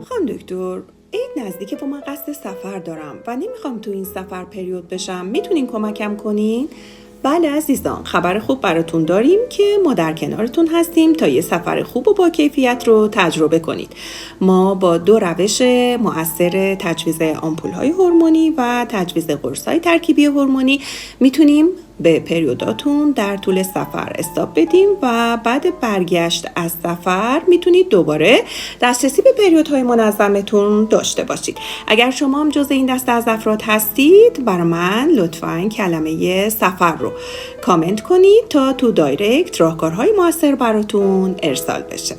خانم دکتر، عید نزدیکه و من قصد سفر دارم و نمیخوام تو این سفر پریود بشم. میتونین کمکم کنین؟ بله عزیزان، خبر خوب براتون داریم که ما در کنارتون هستیم تا یه سفر خوب و با کیفیت رو تجربه کنید. ما با 2 روش مؤثر تجویز آمپول‌های هورمونی و تجویز قرص‌های ترکیبی هورمونی میتونیم به پریوداتون در طول سفر استاپ بدیم و بعد برگشت از سفر میتونید دوباره دسترسی به پریودهای منظمتون داشته باشید. اگر شما هم جز این دسته از افراد هستید، برای من لطفاً کلمه سفر رو کامنت کنید تا تو دایرکت راهکارهای موثر براتون ارسال بشه.